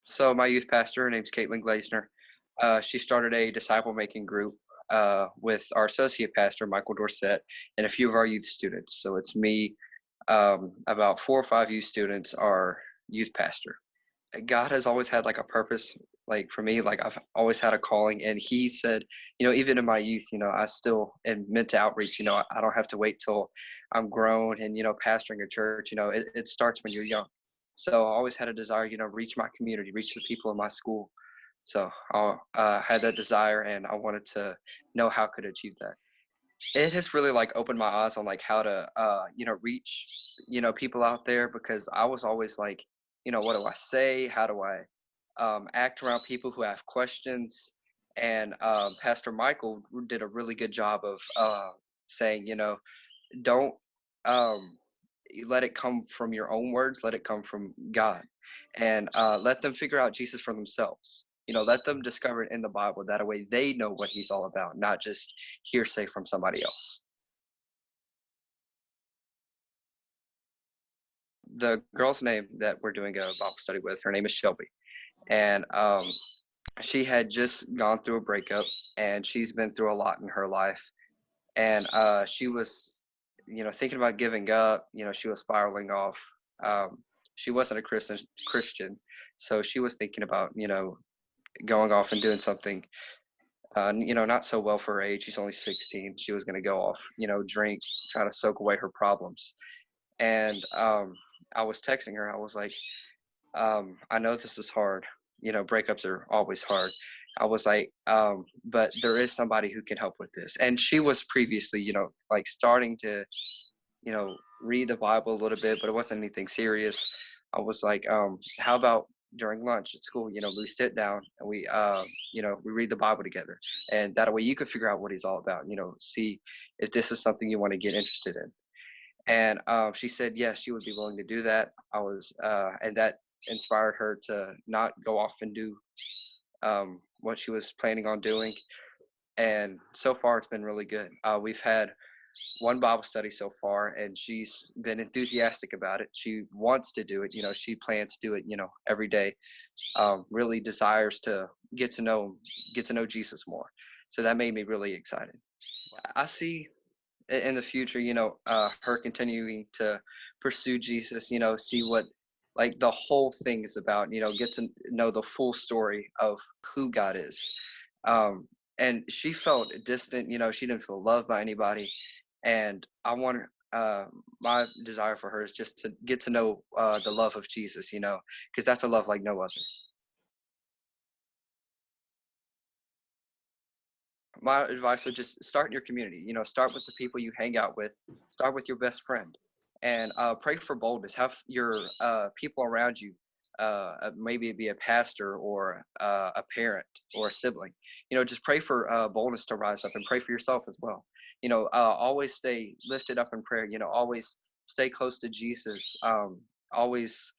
So my youth pastor, her name's Katelyn Glazner. She started a disciple making group with our associate pastor, Michael Dorsett, and a few of our youth students. So it's me, about 4 or 5 youth students, our youth pastor. God has always had like a purpose, like for me, like I've always had a calling. And he said, even in my youth, I still am meant to outreach. I don't have to wait till I'm grown and, pastoring a church, it starts when you're young. So I always had a desire, reach my community, reach the people in my school. So I had that desire and I wanted to know how I could achieve that. It has really like opened my eyes on like how to reach people out there, because I was always like, what do I say, how do I act around people who have questions. And Pastor Michael did a really good job of saying, don't let it come from your own words, let it come from God. And let them figure out Jesus for themselves. Let them discover it in the Bible. That way they know what he's all about, not just hearsay from somebody else. The girl's name that we're doing a Bible study with, her name is Shelby. And she had just gone through a breakup, and she's been through a lot in her life. And she was, thinking about giving up. She was spiraling off. She wasn't a Christian, so she was thinking about, going off and doing something, not so well for her age. She's only 16. She was going to go off, drink, try to soak away her problems. And I was texting her. I was like, I know this is hard. Breakups are always hard. I was like, but there is somebody who can help with this. And she was previously, like starting to, read the Bible a little bit, but it wasn't anything serious. I was like, how about during lunch at school, we sit down and we read the Bible together. And that way you could figure out what he's all about, see if this is something you want to get interested in. And she said, yes, she would be willing to do that. And that inspired her to not go off and do what she was planning on doing. And so far, it's been really good. We've had one Bible study so far, and she's been enthusiastic about it. She wants to do it. She plans to do it. Every day. Really desires to get to know Jesus more. So that made me really excited. I see in the future, her continuing to pursue Jesus. See what like the whole thing is about. Get to know the full story of who God is. Um, and she felt distant. She didn't feel loved by anybody. And I want my desire for her is just to get to know the love of Jesus. Because that's a love like no other. My advice would just start in your community. Start with the people you hang out with. Start with your best friend, and pray for boldness. Have your people around you, maybe it be a pastor or a parent or a sibling. Just pray for boldness to rise up, and pray for yourself as well. Always stay lifted up in prayer. Always stay close to Jesus. Always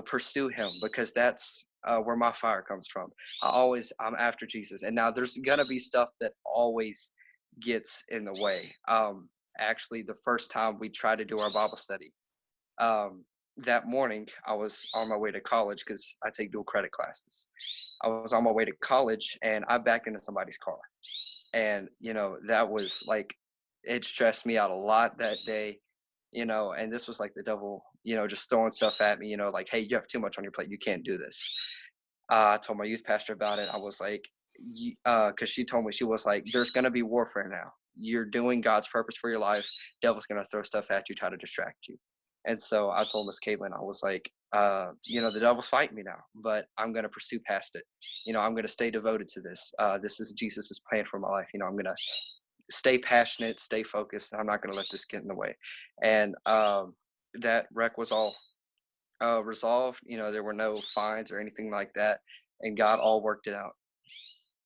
pursue him, because that's where my fire comes from. I'm after Jesus. And now there's gonna be stuff that always gets in the way. Actually, the first time we tried to do our Bible study, that morning I was on my way to college because I take dual credit classes. I was on my way to college and I backed into somebody's car. And that was like, it stressed me out a lot that day. And this was like the devil, just throwing stuff at me, like, hey, you have too much on your plate, you can't do this. I told my youth pastor about it. I was like, because she told me, she was like, there's going to be warfare now. You're doing God's purpose for your life. Devil's going to throw stuff at you, try to distract you. And so I told Miss Caitlin, I was like, the devil's fighting me now, but I'm going to pursue past it. I'm going to stay devoted to this. This is Jesus's plan for my life. I'm going to stay passionate, stay focused. I'm not going to let this get in the way. And that wreck was all resolved. There were no fines or anything like that, and God all worked it out.